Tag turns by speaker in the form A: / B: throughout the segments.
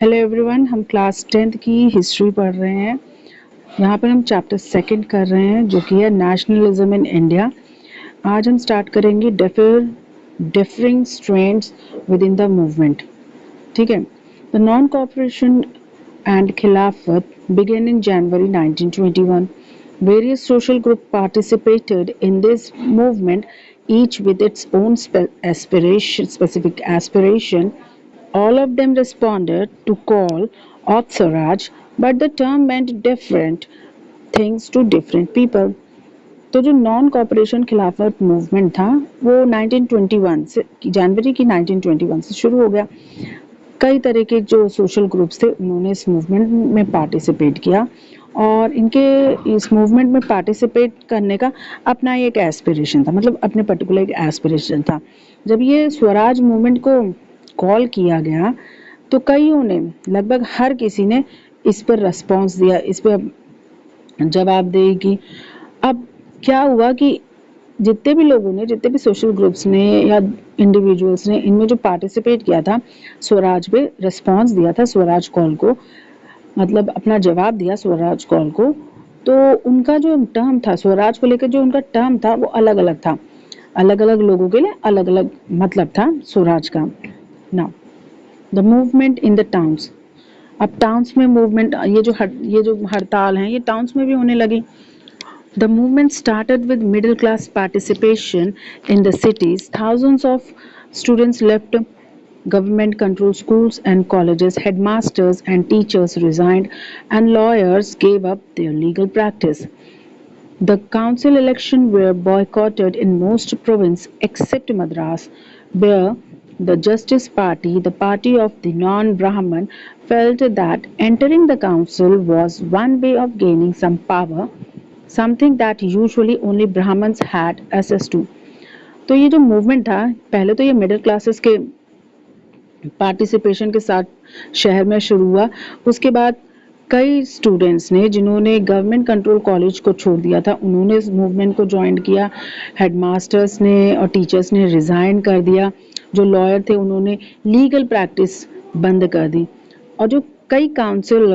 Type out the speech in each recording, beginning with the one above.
A: Hello everyone, हम class 10th की history पढ़ रहे हैं। यहाँ पर हम चैप्टर सेकंड कर रहे हैं जो कि है नेशनलिज्म इन इंडिया। आज हम स्टार्ट करेंगे differing strands with in the movement. ठीक है। द नॉन कॉपरेशन एंड खिलाफत began in January 1921. Various social groups participated in this movement, each with its own specific aspiration. All of them responded to call of Swaraj, but the term meant different things to different people. तो जो non cooperation खिलाफत movement था वो 1921 से जनवरी की 1921 से शुरू हो गया। कई तरह के जो सोशल ग्रुप्स थे उन्होंने इस मूवमेंट में पार्टिसिपेट किया और इनके इस मूवमेंट में पार्टिसिपेट करने का अपना एक एस्पिरेशन था, मतलब अपने पर्टिकुलर एक एस्पिरेशन था। जब ये स्वराज मूवमेंट को कॉल किया गया तो कईयों ने, लगभग हर किसी ने इस पर रिस्पॉन्स दिया, इस पर जवाब देगी। अब क्या हुआ कि जितने भी लोगों ने, जितने भी सोशल ग्रुप्स ने या इंडिविजुअल्स ने इनमें जो पार्टिसिपेट किया था, स्वराज पे रिस्पॉन्स दिया था, स्वराज कॉल को, मतलब अपना जवाब दिया स्वराज कॉल को, तो उनका जो टर्म था स्वराज को लेकर, जो उनका टर्म था वो अलग अलग था। अलग अलग लोगों के लिए अलग अलग मतलब था स्वराज का। Now the movement in the towns. अब टाउन्स में मूवमेंट, ये जो हड़ताल हैं ये टाउन्स में भी होने लगी। The movement started with middle class participation in the cities. Thousands of students left government controlled schools and colleges, headmasters and teachers resigned, and lawyers gave up their legal practice. The council elections were boycotted in most provinces except Madras, where the Justice Party, the party of the non-Brahman, felt that entering the council was one way of gaining some power, something that usually only Brahmins had access to. तो ये जो movement था, पहले तो ये middle classes के participation के साथ शहर में शुरू हुआ। उसके बाद कई स्टूडेंट्स ने, जिन्होंने गवर्नमेंट कंट्रोल कॉलेज को छोड़ दिया था, उन्होंने इस मूवमेंट को ज्वाइन किया। हेडमास्टर्स ने और टीचर्स ने रिज़ाइन कर दिया। जो लॉयर थे उन्होंने लीगल प्रैक्टिस बंद कर दी। और जो कई काउंसिल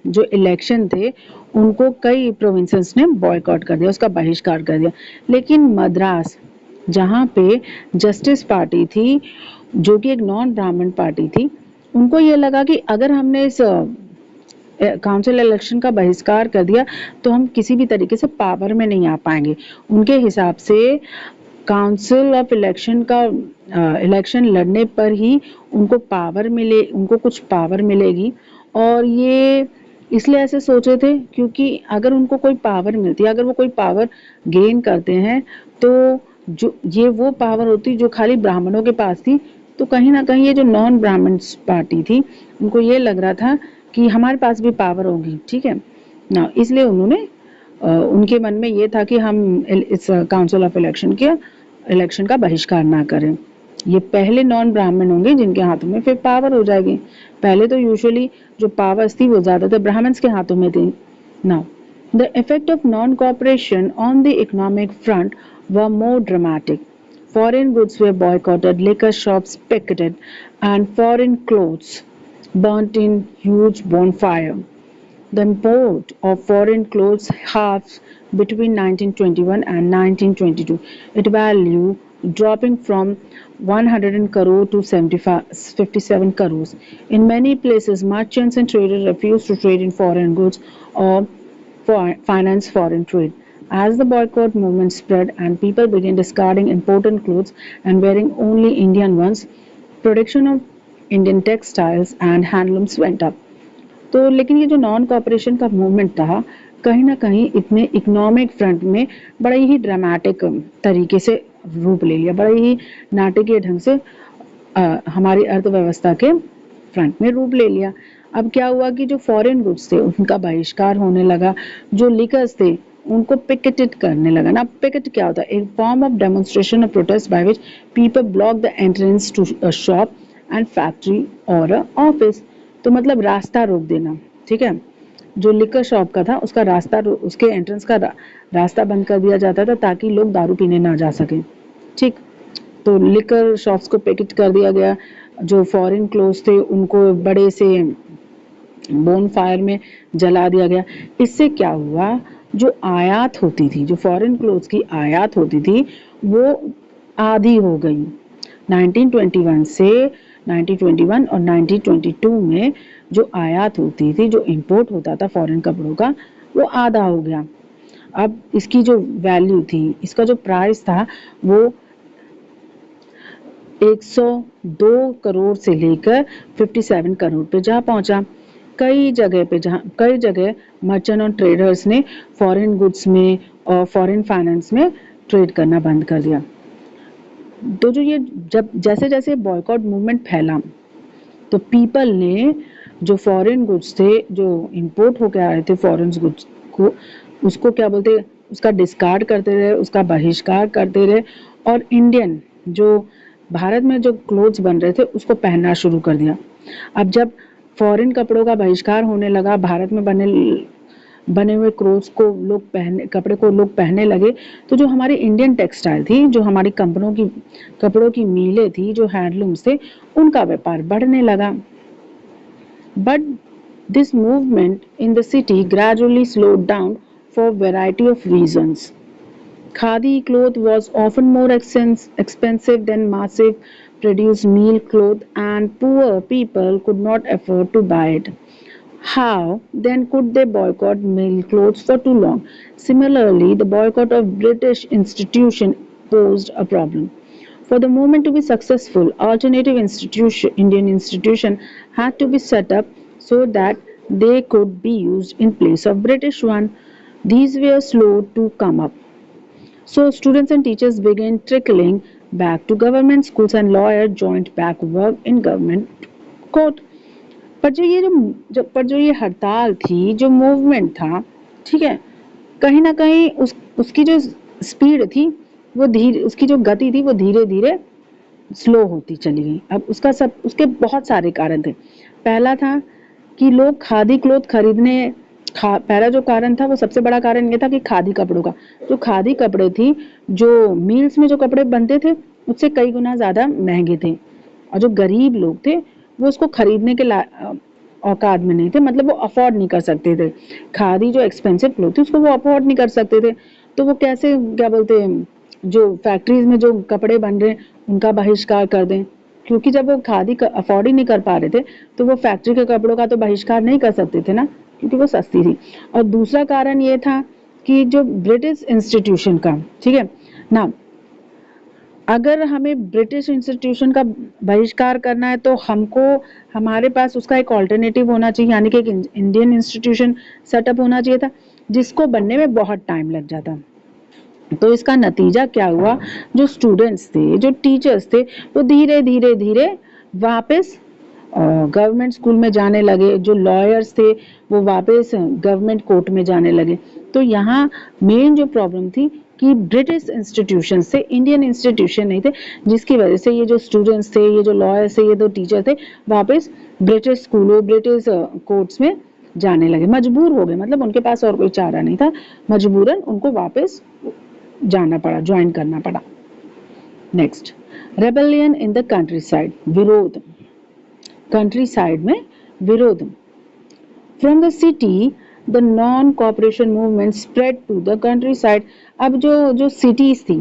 A: जो इलेक्शन थे उनको कई प्रोविंसेस ने बॉयकॉट कर दिया, उसका बहिष्कार कर दिया। लेकिन मद्रास, जहाँ पे जस्टिस पार्टी थी जो कि एक नॉन ब्राह्मण पार्टी थी, उनको ये लगा कि अगर हमने इस काउंसिल इलेक्शन का बहिष्कार कर दिया तो हम किसी भी तरीके से पावर में नहीं आ पाएंगे। उनके हिसाब से काउंसिल ऑफ इलेक्शन का इलेक्शन लड़ने पर ही उनको कुछ पावर मिलेगी। और ये इसलिए ऐसे सोच रहे थे क्योंकि अगर उनको कोई पावर मिलती है, अगर वो कोई पावर गेन करते हैं, तो जो ये वो पावर होती जो खाली ब्राह्मणों के पास थी, तो कहीं ना कहीं ये जो नॉन ब्राह्मण पार्टी थी उनको ये लग रहा था कि हमारे पास भी पावर होगी। ठीक है ना, इसलिए उन्होंने उनके मन में ये था कि हम इस काउंसिल ऑफ इलेक्शन का बहिष्कार ना करें। ये पहले नॉन ब्राह्मण होंगे जिनके हाथों में फिर पावर हो जाएगी। पहले तो यूजुअली जो पावर्स थी वो ज़्यादातर ब्राह्मण्स के हाथों में थी। Now the effect of non cooperation on the economic front were more dramatic. Foreign goods were boycotted, liquor shops picketed, and foreign clothes burnt in huge bonfire. The import of foreign clothes halved between 1921 and 1922, its value dropping from 100 crore to 57 crores. In many places, merchants and traders refused to trade in foreign goods or finance foreign trade. As the boycott movement spread and people began discarding imported clothes and wearing only Indian ones, production of Indian textiles and handlooms went up. तो लेकिन ये जो non cooperation का movement था, कहीं ना कहीं इतने इकोनॉमिक फ्रंट में बड़ा ही ड्रामेटिक तरीके से रूप ले लिया, बड़ा ही नाटकीय ढंग से हमारी अर्थव्यवस्था के फ्रंट में रूप ले लिया। अब क्या हुआ कि जो फॉरेन गुड्स थे उनका बहिष्कार होने लगा, जो लिकर्स थे उनको पिकेटेड करने लगा ना। पिकेट क्या होता है? एक form of demonstration of protest by which people block the entrance to a shop and factory और अ ऑफिस। तो मतलब रास्ता रोक देना। ठीक है, जो लिकर शॉप का था उसका रास्ता, उसके एंट्रेंस का रास्ता बंद कर दिया जाता था ताकि लोग दारू पीने ना जा सकें। ठीक, तो लिकर शॉप्स को पिकेट कर दिया गया। जो फॉरेन क्लोथ्स थे उनको बड़े से बोन फायर में जला दिया गया। इससे क्या हुआ, जो आयात होती थी, जो फॉरेन क्लोथ्स की आयात होती थी, वो आधी हो गई। 1921 से 1921 और 1922 में जो आयात होती थी, जो इंपोर्ट होता था फॉरेन कपड़ों का, वो आधा हो गया। अब इसकी जो वैल्यू थी, इसका जो प्राइस था, वो 102 करोड़ से लेकर 57 करोड़ पे जा पहुंचा। कई जगह मर्चेंट और ट्रेडर्स ने फॉरेन गुड्स में और फॉरेन फाइनेंस में ट्रेड करना बंद कर दिया। तो जो ये जब जैसे जैसे बॉयकॉट मूवमेंट फैला, तो पीपल ने जो फॉरेन गुड्स थे, जो इंपोर्ट होकर आए थे फॉरेन गुड्स को, उसको क्या बोलते, उसका डिस्कार्ड करते रहे, उसका बहिष्कार करते रहे, और इंडियन जो भारत में जो क्लोथ्स बन रहे थे उसको पहनना शुरू कर दिया। अब जब फॉरेन कपड़ों का बहिष्कार होने लगा, भारत में बने हुए कपड़े को लोग पहनने लगे, तो जो हमारी इंडियन टेक्सटाइल थी, जो हमारी कपड़ों की मीलें थी, जो हैंडलूम्स थे, उनका व्यापार बढ़ने लगा। But this movement in the city gradually slowed down for a variety of reasons. Khadi cloth was often more expensive than massive produced meal cloth, and poor people could not afford to buy it. How then could they boycott meal clothes for too long? Similarly, the boycott of British institution posed a problem. For the movement to be successful, Indian institution had to be set up so that they could be used in place of British one. These were slow to come up. So students and teachers began trickling back to government schools, and lawyers joined back work in government court. पर जो ये हड़ताल थी, जो movement था, ठीक है, कहीं ना कहीं उसकी जो स्पीड थी, वो धीरे, उसकी जो गति थी, वो धीरे धीरे स्लो होती चली गई। अब उसके बहुत सारे कारण थे। पहला था कि लोग खादी क्लोथ खरीदने, पहला जो कारण था, वो सबसे बड़ा कारण ये था कि खादी कपड़ों का, जो खादी कपड़े थी, जो मिल्स में जो कपड़े बनते थे, उससे कई गुना ज़्यादा महंगे थे, और जो गरीब लोग थे वो उसको खरीदने के औकात में नहीं थे, मतलब वो अफोर्ड नहीं कर सकते थे। खादी जो एक्सपेंसिव क्लोथ थी, उसको वो अफोर्ड नहीं कर सकते थे, तो वो कैसे, क्या बोलते हैं, जो फैक्ट्रीज में जो कपड़े बन रहे हैं उनका बहिष्कार कर दें, क्योंकि जब वो खादी अफोर्ड ही नहीं कर पा रहे थे, तो वो फैक्ट्री के कपड़ों का तो बहिष्कार नहीं कर सकते थे ना, क्योंकि वो सस्ती थी। और दूसरा कारण ये था कि जो ब्रिटिश इंस्टीट्यूशन का, ठीक है ना, अगर हमें ब्रिटिश इंस्टीट्यूशन का बहिष्कार करना है, तो हमारे पास उसका एक ऑल्टरनेटिव होना चाहिए, यानी कि एक इंडियन इंस्टीट्यूशन सेटअप होना चाहिए था, जिसको बनने में बहुत टाइम लग जाता। तो इसका नतीजा क्या हुआ, जो स्टूडेंट्स थे, जो टीचर्स थे, वो धीरे धीरे धीरे वापस गवर्नमेंट स्कूल में जाने लगे, जो लॉयर्स थे वो वापस गवर्नमेंट कोर्ट में जाने लगे। तो यहाँ मेन जो प्रॉब्लम थी कि ब्रिटिश इंस्टीट्यूशन से इंडियन इंस्टीट्यूशन नहीं थे, जिसकी वजह से ये जो स्टूडेंट्स थे, ये जो लॉयर्स थे, ये जो टीचर थे, वापस ब्रिटिश स्कूलों, ब्रिटिश कोर्ट्स में जाने लगे, मजबूर हो गए, मतलब उनके पास और कोई चारा नहीं था, मजबूरन उनको वापस जाना पड़ा, ज्वाइन करना पड़ा। Next, rebellion in the country side, विरोध, कंट्री साइड में विरोध। From the city the non cooperation movement spread to the country side. अब जो सिटीज थी,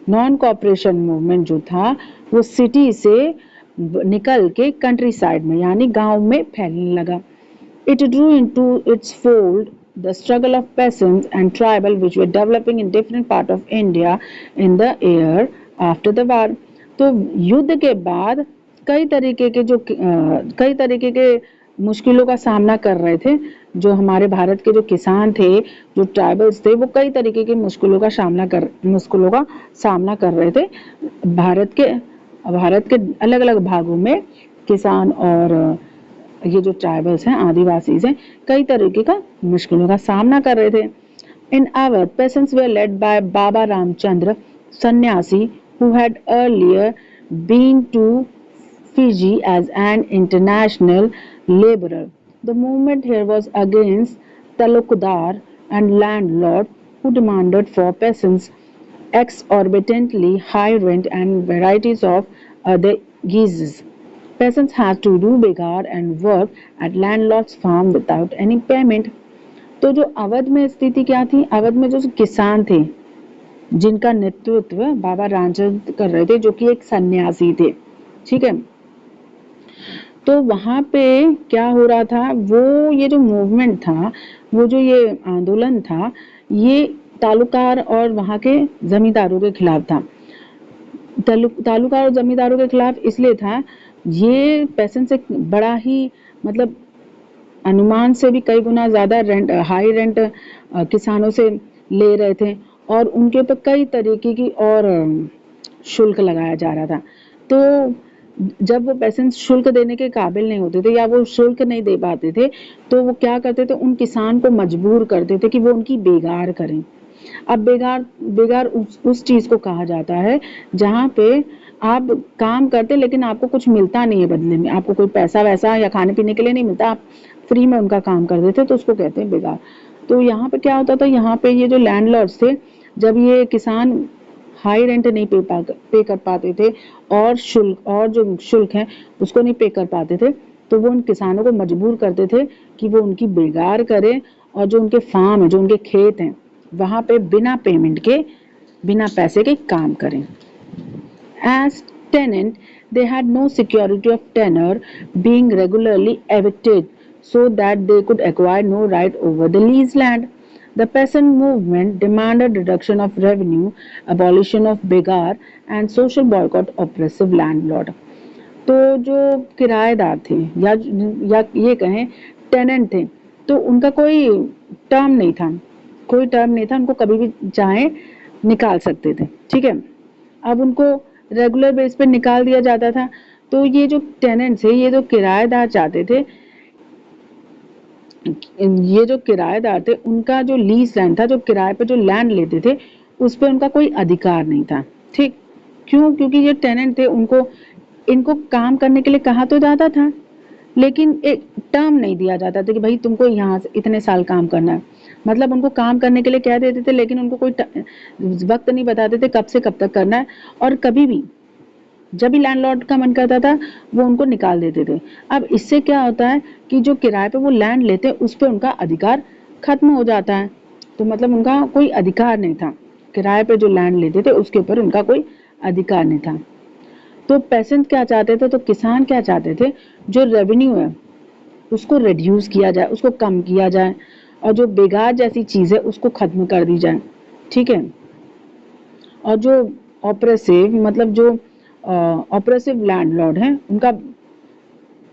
A: नॉन कॉपरेशन मूवमेंट जो था, वो सिटी से निकल के कंट्री साइड में, यानी गांव में फैलने लगा। It drew into its fold the struggle of peasants and tribal which were developing in different part of India in the year after the war. तो युद्ध के बाद कई तरीके के मुश्किलों का सामना कर रहे थे, जो हमारे भारत के जो किसान थे, जो ट्राइबल्स थे, वो कई तरीके की मुश्किलों का सामना कर रहे थे। भारत के अलग अलग भागों में किसान और ये जो ट्राइबल्स हैं, आदिवासी हैं, कई तरीके का मुश्किलों का सामना कर रहे थे। इन Awadh, peasants were led by Baba Ramchandra, sannyasi who had earlier been to Fiji as an international laborer. The movement here was against talukdar and landlord who demanded for peasants exorbitantly high rent and varieties of other guises. Peasants had to do begar and work at landlord's farm without any payment. तो जो अवध में स्थिति क्या थी, अवध में जो किसान थे जिनका नेतृत्व बाबा रामचंद्र कर रहे थे, जो कि एक सन्यासी थे, ठीक है। तो वहां पे क्या हो रहा था, वो ये जो मूवमेंट था, वो जो ये आंदोलन था, ये तालुकार और वहां के जमींदारों के खिलाफ था। तालुकार और जमींदारों के खिलाफ इसलिए था, ये पेशेंट से बड़ा ही मतलब अनुमान से भी कई गुना ज्यादा रेंट, हाई रेंट किसानों से ले रहे थे और उनके ऊपर कई तरीके की और शुल्क लगाया जा रहा था। तो जब वो पेशेंट्स शुल्क देने के काबिल नहीं होते थे या वो शुल्क नहीं दे पाते थे, तो वो क्या करते थे, उन किसान को मजबूर करते थे कि वो उनकी बेगार करें। अब बेगार उस चीज को कहा जाता है जहाँ पे आप काम करते लेकिन आपको कुछ मिलता नहीं है बदले में, आपको कोई पैसा वैसा या खाने पीने के लिए नहीं मिलता, आप फ्री में उनका काम कर देते, तो उसको कहते हैं बेगार। तो यहाँ पे क्या होता था, यहाँ पे ये जो लैंडलॉर्ड्स थे, जब ये किसान हाई रेंट नहीं पे कर पाते थे और जो शुल्क है उसको नहीं पे कर पाते थे, तो वो उन किसानों को मजबूर करते थे कि वो उनकी बेगार करें और जो उनके फार्म है, जो उनके खेत हैं, वहां पे बिना पेमेंट के, बिना पैसे के काम करें। As tenant, they had no security of tenure, being regularly evicted so that they could acquire no right over the leased land. The peasant movement demanded reduction of revenue, abolition of begar, and social boycott of oppressive landlord. तो जो किराएदार थे या ये कहें tenant थे, तो उनका कोई टर्म नहीं था, उनको कभी भी चाहे निकाल सकते थे, ठीक है। अब उनको रेगुलर बेस पे निकाल दिया जाता था। तो ये जो टेनेंट्स है, ये जो किराएदार चाहते थे, ये जो किराएदार थे, उनका जो लीज लैंड था, जो किराए पे जो लैंड लेते थे, उस पे उनका कोई अधिकार नहीं था, ठीक। क्यों? क्योंकि ये टेनेंट थे, इनको काम करने के लिए कहा तो जाता था, लेकिन एक टर्म नहीं दिया जाता था कि भाई तुमको यहाँ से इतने साल काम करना है। मतलब उनको काम करने के लिए कह देते थे, लेकिन उनको कोई वक्त नहीं बताते थे कब से कब तक करना है, और कभी भी जब भी लैंडलॉर्ड का मन करता था वो उनको निकाल देते थे। अब इससे क्या होता है कि जो किराए पे वो लैंड लेते हैं उस पर उनका अधिकार खत्म हो जाता है। तो मतलब उनका कोई अधिकार नहीं था, किराए पे जो लैंड लेते थे उसके ऊपर उनका कोई अधिकार नहीं था। तो पेसेंट क्या चाहते थे, तो किसान क्या चाहते थे, जो रेवेन्यू है उसको रिड्यूस किया जाए, उसको कम किया जाए, और जो बेगार जैसी चीज है उसको खत्म कर दी जाए, ठीक है। और जो ऑपरेसिव मतलब जो ऑपरेसिव लैंडलॉर्ड हैं उनका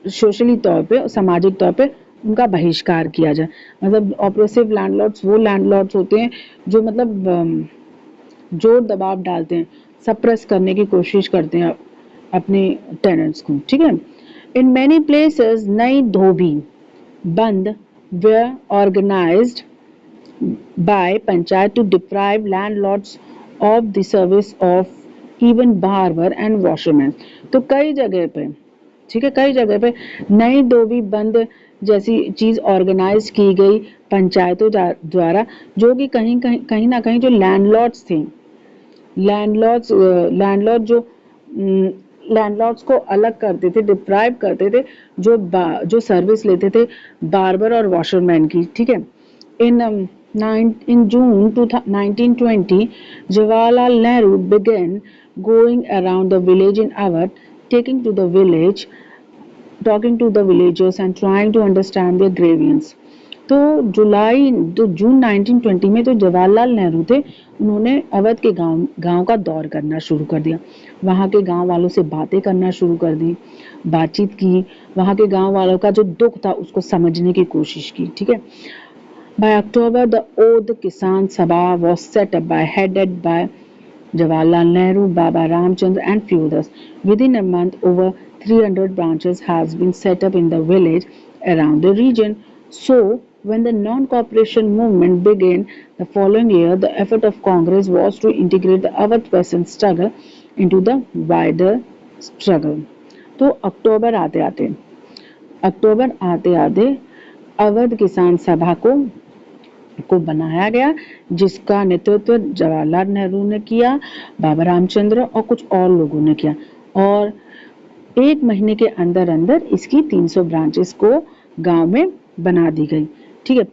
A: सोशली तौर पे, सामाजिक तौर पे उनका बहिष्कार किया जाए। मतलब ऑपरेसिव लैंडलॉर्ड्स वो लैंडलॉर्ड्स होते हैं जो मतलब जोर दबाव डालते हैं, सप्रेस करने की कोशिश करते हैं अपने टेनेंट्स को, ठीक है। इन मेनी प्लेसेस नई धोबी बंद were organized by panchayat to deprive landlords of the service of even barber and washerman. तो कई जगह पे, ठीक है, कई जगह पे नई धोबी बंद जैसी चीज ऑर्गेनाइज की गई पंचायतों द्वारा, जो कि कहीं ना कहीं जो लैंडलॉर्ड्स थे, लैंडलॉर्ड्स को अलग करते थे, डिप्राइव करते थे, जो सर्विस लेते थे बार्बर और वॉशरमैन की, ठीक है। In June 1920, Jawaharlal Nehru began going around the village in Awadh, talking to the villagers and trying to understand their grievance. तो जून 1920 में तो जवाहरलाल नेहरू थे, उन्होंने अवध के गांव का दौर करना शुरू कर दिया, वहां के गांव वालों से बातें करना शुरू कर दी, बातचीत की, वहां के गांव वालों का जो दुख था उसको समझने की कोशिश की, ठीक है। By October, the Oudh Kisan Sabha was set up headed by Jawaharlal Nehru, Baba Ramchandra and few others. Within a month, over 300 branches has been set up in the village around the region. So, when the non-cooperation movement began the following year, the effort of Congress was to integrate the Awadh peasant struggle into the wider struggle. तो अक्टूबर आते आते अवध किसान सभा को बनाया गया, जिसका नेतृत्व जवाहरलाल नेहरू ने किया, बाबा रामचंद्र और कुछ और लोगों ने किया। और 1 महीने के अंदर अंदर इसकी 300 ब्रांचेस को गांव में बना दी गई। ठीक है,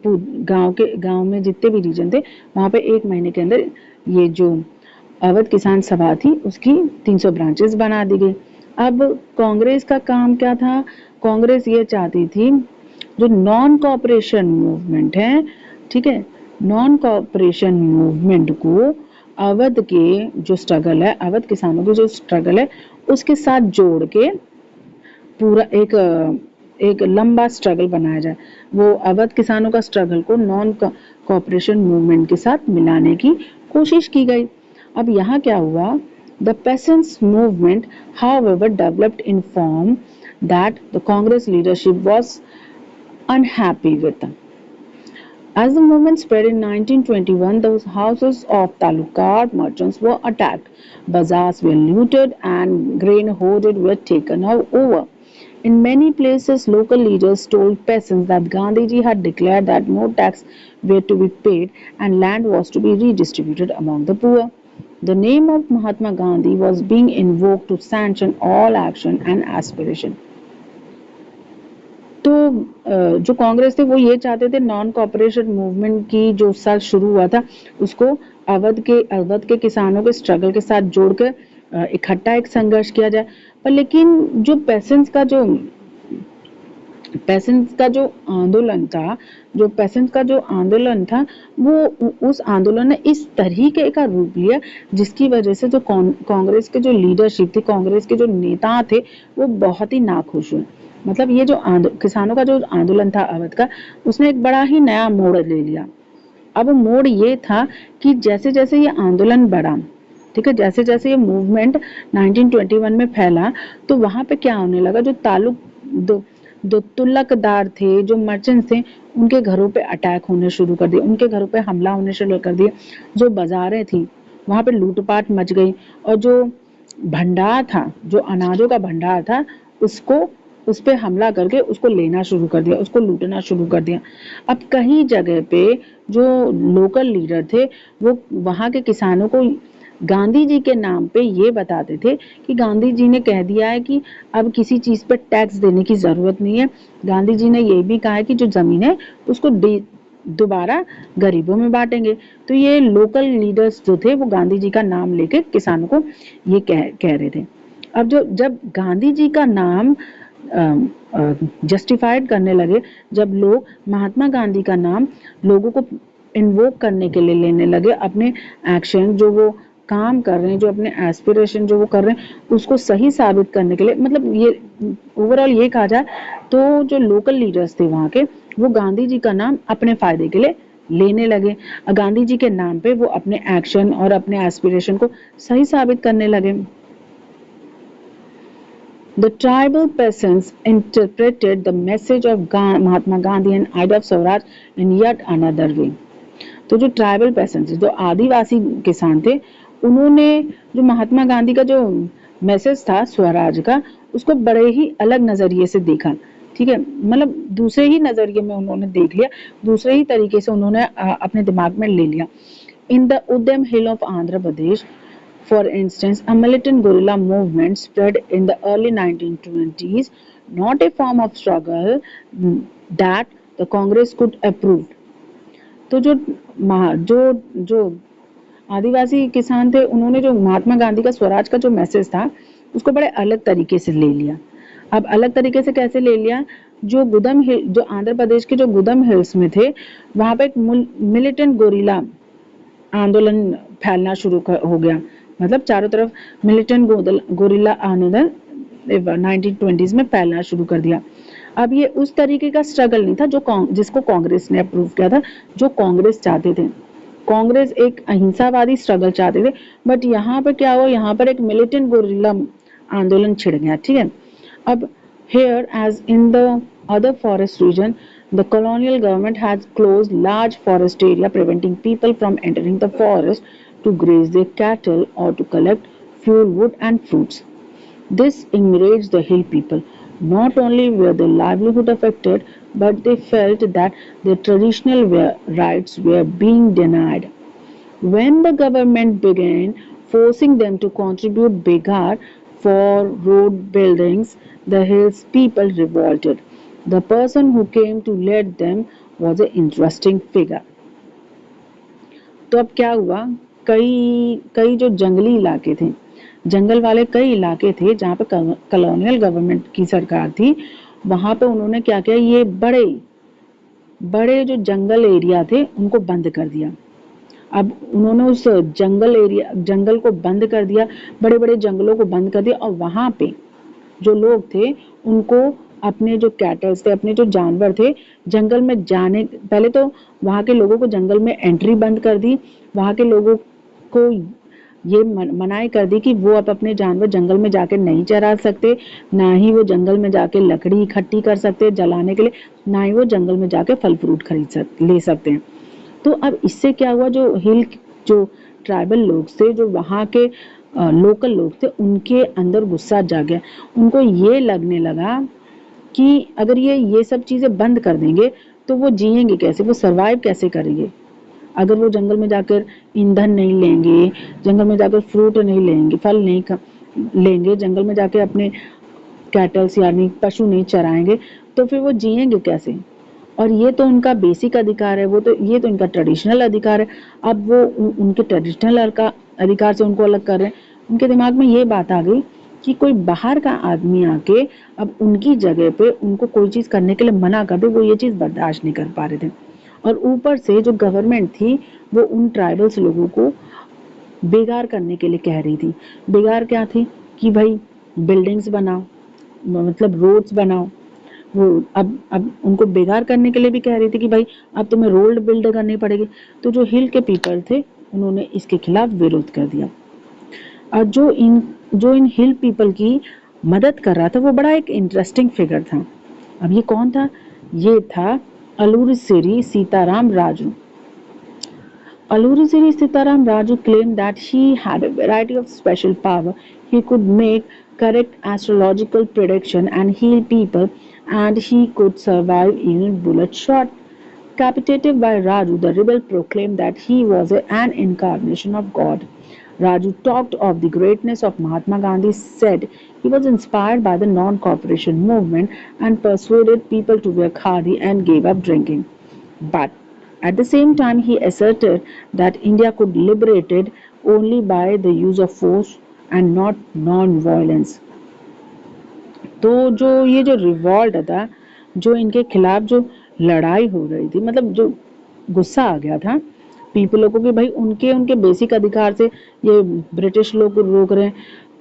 A: गांव में जितने भी रीजन थे वहां पे 1 महीने के अंदर ये जो अवध किसान सभा थी उसकी 300 ब्रांचेस बना दी गई। अब कांग्रेस का काम क्या था? कांग्रेस ये चाहती थी जो नॉन कॉपरेशन मूवमेंट है, ठीक है, नॉन कॉपरेशन मूवमेंट को अवध के जो स्ट्रगल है, अवध किसानों की जो स्ट्रगल है उसके साथ जोड़ के पूरा एक लंबा स्ट्रगल बनाया जाए। वो अवध किसानों का स्ट्रगल को नॉन कॉपरेशन मूवमेंट के साथ मिलाने की कोशिश की गई। अब यहाँ क्या हुआ? The peasants movement, however, developed in form that the Congress leadership was unhappy with. As the movement spread in 1921, the houses of Talukar merchants were attacked, bazaars were looted, and grain hoarded were taken over. In many places, local leaders told peasants that Gandhiji had declared that no tax were to be paid and land was to be redistributed among the poor. The name of Mahatma Gandhi was being invoked to sanction all action and aspiration. तो जो कांग्रेस थे वो ये चाहते थे non cooperation movement की जो साल शुरू हुआ था उसको अवध के किसानों के स्ट्रगल के साथ जोड़कर इकट्ठा एक संघर्ष किया जाए। पर लेकिन जो पेसेंट्स का जो आंदोलन था वो उस आंदोलन ने इस तरीके का रूप लिया जिसकी वजह से जो कांग्रेस के जो लीडरशिप थी, कांग्रेस के जो नेता थे वो बहुत ही नाखुश हुए। मतलब ये जो किसानों का जो आंदोलन था अवध का, उसने एक बड़ा ही नया मोड़ ले लिया। अब मोड़ ये था कि जैसे जैसे ये आंदोलन बढ़ा, ठीक है, जैसे जैसे ये मूवमेंट 1921 में फैला तो वहां पे क्या होने लगा, जो दो तुल्लकदार थे, जो मर्चेंट्स थे, उनके घरों पे अटैक होने शुरू कर दिए, उनके घरों पे हमला होने शुरू कर दिए। जो बाजारें थी वहां पे लूटपाट मच गई और जो भंडार था, जो अनाजों का भंडार था, उस पे हमला करके उसको लेना शुरू कर दिया, उसको लूटना शुरू कर दिया। अब कहीं जगह पे जो लोकल लीडर थे वो वहां के किसानों को गांधी जी के नाम पे ये बताते थे कि गांधी जी ने कह दिया है कि अब किसी चीज पे टैक्स देने की जरूरत नहीं है। गांधी जी ने ये भी कहा है कि जो जमीन है उसको दोबारा गरीबों में बांटेंगे। तो ये लोकल लीडर्स जो थे वो गांधी जी का नाम लेके किसानों को ये कह रहे थे। अब जब गांधी जी का नाम जस्टिफाइड करने लगे, जब लोग महात्मा गांधी का नाम लोगों को इन्वोक करने के लिए लेने लगे, अपने एक्शन जो वो काम कर रहे हैं, जो अपने एस्पिरेशन जो वो कर रहे हैं उसको सही साबित करने के लिए, मतलब ये ओवरऑल ये कहा जाए तो जो लोकल लीडर्स थे वहाँ के वो गांधी जी का नाम अपने फायदे के लिए लेने लगे। गांधी जी के नाम पे वो अपने एक्शन और अपने एस्पिरेशन को सही साबित करने लगे। The tribal peasants interpreted the message of Mahatma Gandhi and idea of Swaraj in yet another way. तो जो ट्राइबल पेसेंट्स, जो आदिवासी किसान थे, उन्होंने जो महात्मा गांधी का जो मैसेज था स्वराज का, उसको बड़े ही अलग नजरिए से देखा। ठीक है, मतलब दूसरे ही नजरिए में उन्होंने देख लिया, दूसरे ही तरीके से उन्होंने अपने दिमाग में ले लिया। इन द उद्यम hill of Andhra Pradesh, for instance, a militant guerrilla movement spread in the early 1920s, not a form of struggle that the Congress could approve. तो जो आदिवासी किसान थे उन्होंने जो महात्मा गांधी का स्वराज का जो मैसेज था उसको बड़े अलग तरीके से ले लिया। अब अलग तरीके से कैसे ले लिया? जो आंध्र प्रदेश के जो गुदम हिल्स में थे वहां पे एक मिलिटेंट गोरिल्ला आंदोलन फैलना शुरू हो गया। मतलब चारों तरफ मिलिटेंट गोरिल्ला आंदोलन 1920s में फैलना शुरू कर दिया। अब ये उस तरीके का स्ट्रगल नहीं था जिसको कांग्रेस ने अप्रूव किया था, जो कांग्रेस चाहते थे। कांग्रेस एक अहिंसावादी स्ट्रगल चाहते थे, बट यहाँ पर क्या हुआ, यहाँ पर एक मिलिटेंट गोरिल्ला आंदोलन छिड़ गया। ठीक है, अब here as in the other forest region, the colonial government has closed large forest area, preventing people from entering the forest to graze their cattle or to collect fuel wood and fruits. This enraged the hill people. Not only were their livelihood affected, but they felt that their traditional rights were being denied. When the government began forcing them to contribute begar for road buildings, the hills people revolted. The person who came to lead them was an interesting figure. तो अब क्या हुआ, कई कई जो जंगली इलाके थे, जंगल वाले कई इलाके थे जहाँ पे कॉलोनियल गवर्नमेंट की सरकार थी, वहाँ पे उन्होंने क्या किया, ये बड़े बड़े जो जंगल एरिया थे उनको बंद कर दिया। अब उन्होंने उस जंगल को बंद कर दिया, बड़े बड़े जंगलों को बंद कर दिया, और वहाँ पे जो लोग थे उनको अपने जो कैटल्स थे, अपने जो जानवर थे, जंगल में जाने, पहले तो वहाँ के लोगों को जंगल में एंट्री बंद कर दी, वहाँ के लोगों को ये मनाही कर दी कि वो अब अपने जानवर जंगल में जाके नहीं चरा सकते, ना ही वो जंगल में जाके लकड़ी इकट्ठी कर सकते जलाने के लिए, ना ही वो जंगल में जाके फल फ्रूट ले सकते हैं। तो अब इससे क्या हुआ, जो ट्राइबल लोग थे, जो वहाँ के लोकल लोग थे, उनके अंदर गुस्सा जाग गया। उनको ये लगने लगा कि अगर ये सब चीज़ें बंद कर देंगे तो वो जिएंगे कैसे, वो सरवाइव कैसे करेंगे। अगर वो जंगल में जाकर ईंधन नहीं लेंगे, जंगल में जाकर फ्रूट नहीं लेंगे, फल नहीं लेंगे, जंगल में जाके अपने कैटल्स यानी पशु नहीं चराएंगे, तो फिर वो जिएंगे कैसे। और ये तो उनका बेसिक अधिकार है, ये तो इनका ट्रेडिशनल अधिकार है। अब वो उनके ट्रेडिशनल अधिकार से उनको अलग कर रहे हैं। उनके दिमाग में ये बात आ गई कि कोई बाहर का आदमी आके अब उनकी जगह पे उनको कोई चीज़ करने के लिए मना कर दे, वो ये चीज़ बर्दाश्त नहीं कर पा रहे थे। और ऊपर से जो गवर्नमेंट थी वो उन ट्राइबल्स लोगों को बेगार करने के लिए कह रही थी। बेगार क्या थी कि भाई बिल्डिंग्स बनाओ, मतलब रोड्स बनाओ। वो अब उनको बेगार करने के लिए भी कह रही थी कि भाई अब तुम्हें रोड बिल्ड करनी पड़ेगी। तो जो हिल के पीपल थे उन्होंने इसके खिलाफ विरोध कर दिया। और जो इन हिल पीपल की मदद कर रहा था वो बड़ा एक इंटरेस्टिंग फिगर था। अब ये कौन था, ये था अलूरी सिरी Sitaram Raju. Alluri Siri Sitaram Raju claimed that he had a variety of special power. He could make correct astrological prediction and heal people, and he could survive even bullet shot. Captivated by Raju, the rebel proclaimed that he was an incarnation of God. Raju talked of the greatness of Mahatma Gandhi, said he was inspired by the non-cooperation movement and persuaded people to wear khadi and gave up drinking. But at the same time, he asserted that India could be liberated only by the use of force and not non-violence. तो जो revolt था, जो इनके खिलाफ जो लड़ाई हो रही थी, मतलब जो गुस्सा आ गया था पीपलों को कि भाई उनके बेसिक अधिकार से ये ब्रिटिश लोग रोक रहे हैं,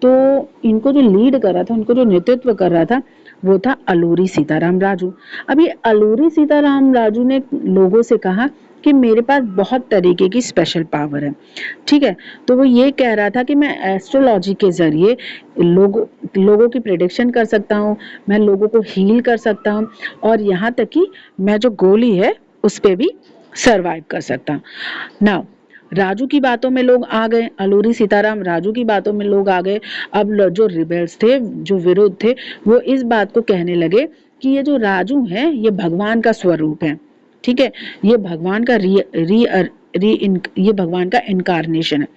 A: तो इनको जो लीड कर रहा था, उनको जो नेतृत्व कर रहा था, वो था अलूरी सीताराम राजू। अब ये अलूरी सीताराम राजू ने लोगों से कहा कि मेरे पास बहुत तरीके की स्पेशल पावर है, ठीक है। तो वो ये कह रहा था कि मैं एस्ट्रोलॉजी के जरिए लोगों की प्रेडिक्शन कर सकता हूँ, मैं लोगों को हील कर सकता हूँ, और यहाँ तक कि मैं जो गोली है उस पर भी सरवाइव कर सकता हूँ। नाउ राजू की बातों में लोग आ गए, अलूरी सीताराम राजू की बातों में लोग आ गए। अब जो रिबेल्स थे, जो विरोध थे, वो इस बात को कहने लगे कि ये जो राजू है ये भगवान का स्वरूप है, ठीक है, ये भगवान का ये भगवान का इनकारनेशन है।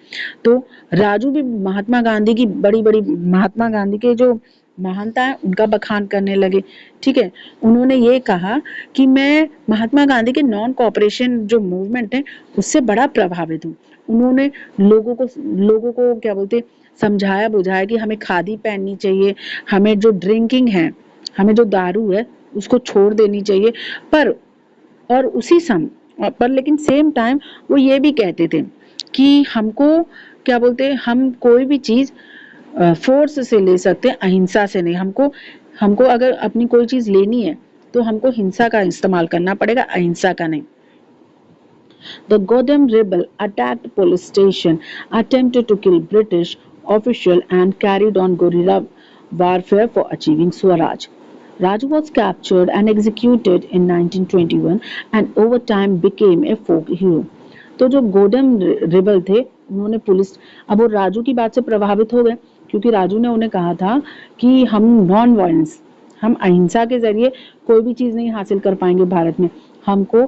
A: तो राजू भी महात्मा गांधी की महात्मा गांधी के जो महानता है उनका बखान करने लगे, ठीक है। उन्होंने ये कहा कि मैं महात्मा गांधी के नॉन कोऑपरेशन जो मूवमेंट है उससे बड़ा प्रभावित हूँ। उन्होंने लोगों को क्या बोलते समझाया बुझाया कि हमें खादी पहननी चाहिए, हमें जो ड्रिंकिंग है, हमें जो दारू है उसको छोड़ देनी चाहिए, और उसी समय पर लेकिन सेम टाइम वो ये भी कहते थे कि हमको क्या बोलते हम कोई भी चीज़ फोर्स से ले सकते हैं, अहिंसा से नहीं। हमको अगर अपनी कोई चीज़ लेनी है तो हमको हिंसा का इस्तेमाल करना पड़ेगा, अहिंसा का नहीं। The Godam rebel attacked police station, attempted to kill British official and carried on guerrilla warfare for achieving Swaraj. Raju was captured and executed in 1921 and over time became a folk hero. तो जो गोडम rebel थे उन्होंने अब वो राजू की बात से प्रभावित हो गए, क्योंकि राजू ने उन्हें कहा था कि हम नॉन वायलेंस, हम अहिंसा के जरिए कोई भी चीज़ नहीं हासिल कर पाएंगे भारत में, हमको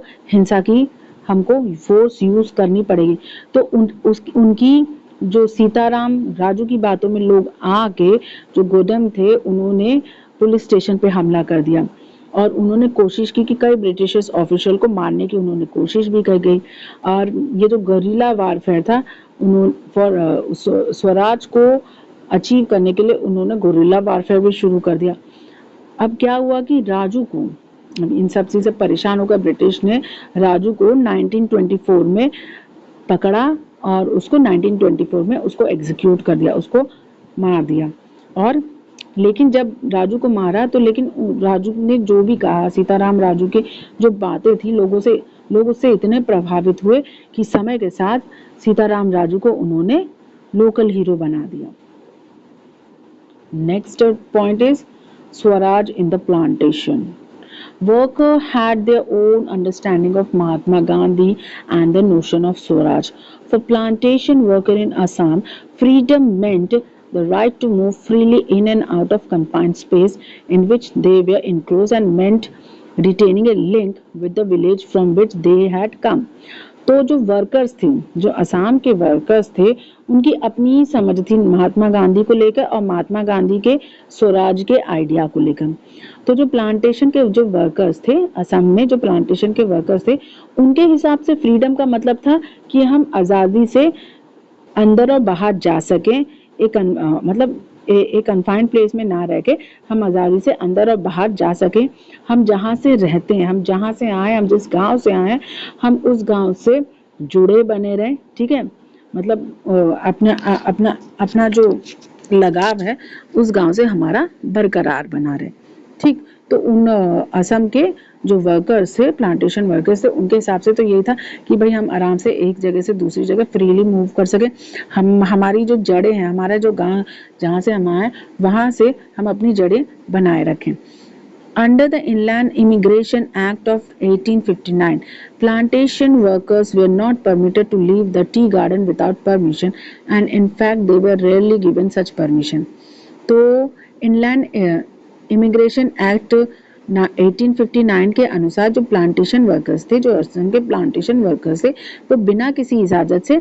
A: फोर्स यूज करनी पड़ेगी। तो उनकी जो सीताराम राजू की बातों में लोग आके जो गोदम थे उन्होंने पुलिस स्टेशन पे हमला कर दिया और उन्होंने कोशिश की कि कई ब्रिटिश ऑफिशियल को मारने की उन्होंने कोशिश भी कर गई। और ये जो गरिल्ला वारफेयर था उन्होंने फॉर स्वराज को अचीव करने के लिए उन्होंने गोरिल्ला वारफेयर भी शुरू कर दिया। अब क्या हुआ कि राजू को इन सब चीज़ से परेशान होकर ब्रिटिश ने राजू को 1924 में पकड़ा और उसको 1924 में उसको एग्जीक्यूट कर दिया, उसको मार दिया। और लेकिन जब राजू को मारा तो लेकिन राजू ने जो भी कहा, सीताराम राजू की जो बातें थी लोग उससे इतने प्रभावित हुए कि समय के साथ सीताराम राजू को उन्होंने लोकल हीरो बना दिया। Next point is Swaraj in the plantation. Workers had their own understanding of Mahatma Gandhi and the notion of Swaraj. For plantation worker in Assam, freedom meant the right to move freely in and out of confined space in which they were enclosed and meant retaining a link with the village from which they had come. तो जो workers थे, जो असम के workers थे, उनकी अपनी समझ थी महात्मा गांधी को लेकर और महात्मा गांधी के स्वराज के आइडिया को लेकर। तो जो प्लांटेशन के जो वर्कर्स थे, असम में जो प्लांटेशन के वर्कर्स थे, उनके हिसाब से फ्रीडम का मतलब था कि हम आज़ादी से अंदर और बाहर जा सकें, एक कन्फाइंड प्लेस में ना रह के हम आज़ादी से अंदर और बाहर जा सकें। हम जहाँ से रहते हैं, हम जहाँ से आए, हम जिस गांव से आए हैं, हम उस गांव से जुड़े बने रहें, ठीक है। मतलब अपना जो लगाव है उस गांव से हमारा बरकरार बना रहे, ठीक। तो उन असम के जो वर्कर्स थे, प्लांटेशन वर्कर्स थे, उनके हिसाब से तो यही था कि भाई हम आराम से एक जगह से दूसरी जगह फ्रीली मूव कर सके। हमारी जो जड़ें हैं, हमारा जो गांव जहाँ से हम आए वहाँ से हम अपनी जड़ें बनाए रखें। Under the Inland Immigration Act of 1859, plantation workers were not permitted to leave the tea garden without permission, and in fact they were rarely given such permission. तो Inland Immigration Act 1859 के अनुसार जो प्लांटेशन वर्कर्स थे, जो असम के plantation workers थे, वो बिना किसी इजाज़त से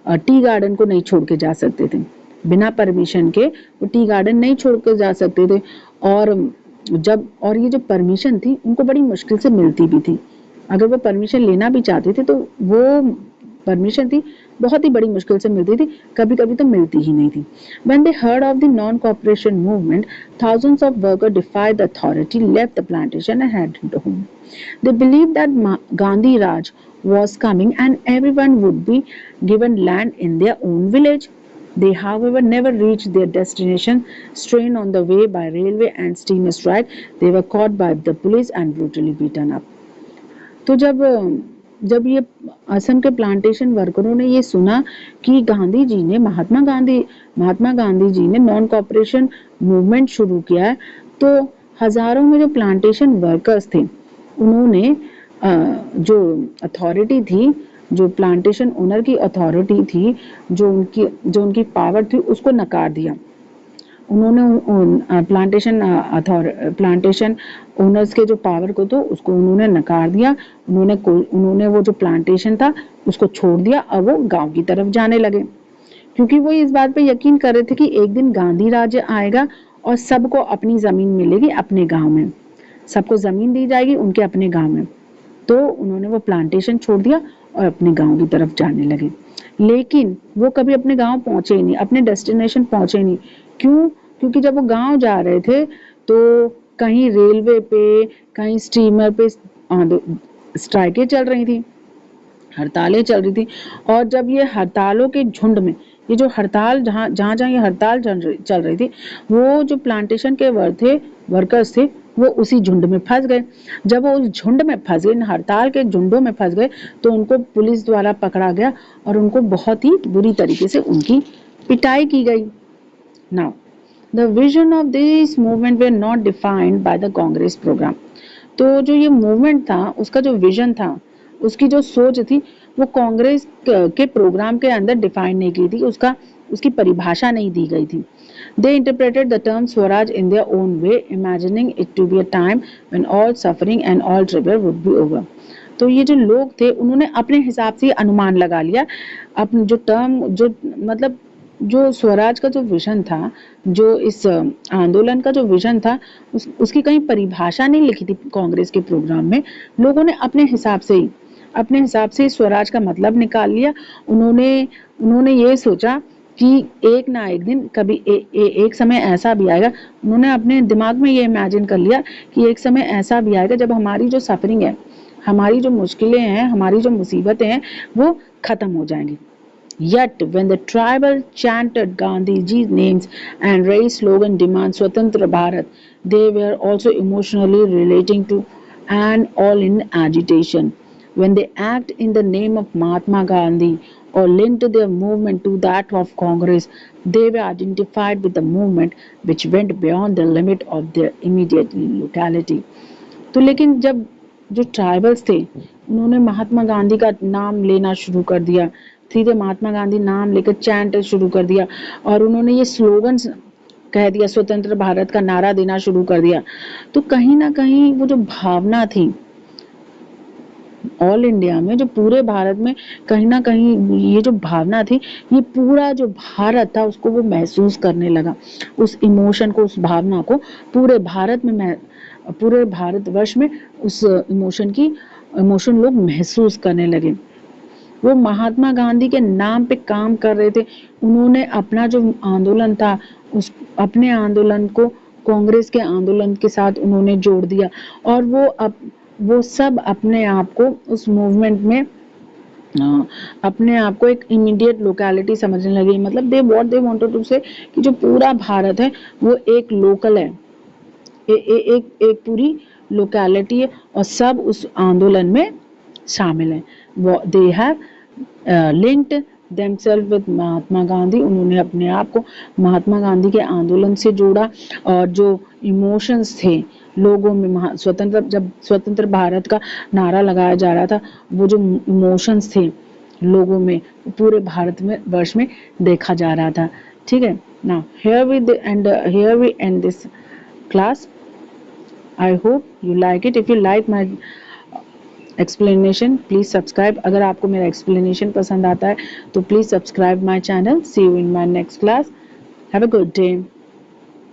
A: टी गार्डन को नहीं छोड़ के जा सकते थे। बिना परमिशन के वो टी गार्डन नहीं छोड़ के जा सकते थे। और ये जो परमिशन थी उनको बड़ी मुश्किल से मिलती भी थी। अगर वो परमिशन लेना भी चाहते थे तो वो परमिशन थी बहुत ही बड़ी मुश्किल से मिलती थी, कभी कभी तो मिलती ही नहीं थी। When they heard of the non-cooperation movement, thousands of workers defied the authority, left the plantation and headed home. They believed that Gandhi Raj was coming and everyone would be given land in their own village. They, however, never reached their destination. Strained on the way by railway and steamer strike, they were caught by the police and brutally beaten up. तो जब ये असम के plantation वर्करों ने ये सुना कि महात्मा गांधी जी ने नॉन कॉपरेशन मूवमेंट शुरू किया है, तो हजारों में जो प्लांटेशन वर्कर्स थे उन्होंने जो अथॉरिटी थी, जो प्लांटेशन ओनर की अथॉरिटी थी, जो उनकी पावर थी, उसको नकार दिया। उन्होंने प्लांटेशन ओनर्स के जो पावर को तो उसको उन्होंने नकार दिया। उन्होंने वो जो प्लांटेशन था उसको छोड़ दिया और वो गांव की तरफ जाने लगे, क्योंकि वो इस बात पे यकीन कर रहे थे कि एक दिन गांधी राज आएगा और सबको अपनी जमीन मिलेगी, अपने गांव में सबको जमीन दी जाएगी उनके अपने गांव में। तो उन्होंने वो प्लांटेशन छोड़ दिया और अपने गांव की तरफ जाने लगे। लेकिन वो कभी अपने गांव पहुंचे ही नहीं, अपने डेस्टिनेशन पहुंचे ही नहीं। क्यों? क्योंकि जब वो गांव जा रहे थे तो कहीं रेलवे पे, कहीं स्टीमर पे स्ट्राइकें चल रही थी, हड़तालें चल रही थी। और जब ये हड़तालों के झुंड में, ये जो हड़ताल जहाँ ये हड़ताल चल रही थी, वो जो प्लांटेशन के वर्कर्स थे वो उसी झुंड में फंस गए। जब वो उस झुंड में फंस गए, हड़ताल के झुंडों में फंस गए, तो उनको पुलिस द्वारा पकड़ा गया और उनको बहुत ही बुरी तरीके से उनकी पिटाई की गई। Now, the vision of this movement were not defined by the Congress program. तो जो ये मूवमेंट था उसका जो विजन था, उसकी जो सोच थी, वो कांग्रेस के प्रोग्राम के अंदर डिफाइन नहीं की थी, उसकी परिभाषा नहीं दी गई थी। They interpreted the term Swaraj in their own way, imagining it to be a time when all suffering and all trouble would be over. तो ये जो लोग थे उन्होंने अपने हिसाब से अनुमान लगा लिया, अपने जो टर्म, जो मतलब जो स्वराज का जो विजन था, जो इस आंदोलन का जो विजन था, उसकी कहीं परिभाषा नहीं लिखी थी कांग्रेस के प्रोग्राम में। लोगों ने अपने हिसाब से स्वराज का मतलब निकाल लिया। उन्होंने ये सोचा कि एक ना एक दिन कभी एक समय ऐसा भी आएगा। उन्होंने अपने दिमाग में ये इमेजिन कर लिया कि एक समय ऐसा भी आएगा जब हमारी जो सफरिंग है, हमारी जो मुश्किलें हैं, हमारी जो मुसीबतें हैं, वो खत्म हो जाएंगी। Yet, when the tribal chanted Gandhiji's names and raised slogan demand Swatantra Bharat, they were also emotionally relating to and all in agitation. When they act in the name of Mahatma Gandhi or linked their movement to that of Congress, they were identified with the movement which went beyond the limit of their immediate locality. तो लेकिन जब जो tribals थे, उन्होंने महात्मा गांधी का नाम लेना शुरू कर दिया, सीधे महात्मा गांधी नाम लेकर चैंट शुरू कर दिया और उन्होंने ये स्लोगन कह दिया, स्वतंत्र भारत का नारा देना शुरू कर दिया, तो कहीं ना कहीं वो जो भावना थी ऑल इंडिया में, जो पूरे भारत में कहीं ना कहीं ये जो भावना थी, ये पूरा जो भारत था उसको वो महसूस करने लगा। उस इमोशन को, उस भावना को पूरे भारतवर्ष में उस इमोशन लोग महसूस करने लगे। वो महात्मा गांधी के नाम पे काम कर रहे थे। उन्होंने अपना जो आंदोलन था, उस अपने आंदोलन को कांग्रेस के आंदोलन के साथ उन्होंने जोड़ दिया और वो सब अपने आप को उस मूवमेंट में अपने आप को एक इमीडिएट लोकेलिटी समझने लगे। मतलब दे वांटेड टू से कि जो पूरा भारत है वो एक लोकल है, एक पूरी लोकेलिटी है और सब उस आंदोलन में शामिल हैं। They have linked themselves with Mahatma Gandhi. उन्होंने अपने आप को महात्मा गांधी के आंदोलन से जोड़ा और जो इमोशंस थे लोगों में, जब स्वतंत्र भारत का नारा लगाया जा रहा था, वो जो इमोशंस थे लोगों में पूरे भारत में वर्ष में देखा जा रहा था। ठीक है, now here we end this class. I hope you like it. If you like my explanation, please subscribe. अगर आपको मेरा explanation पसंद आता है तो please subscribe my channel. See you in my next class. Have a good day.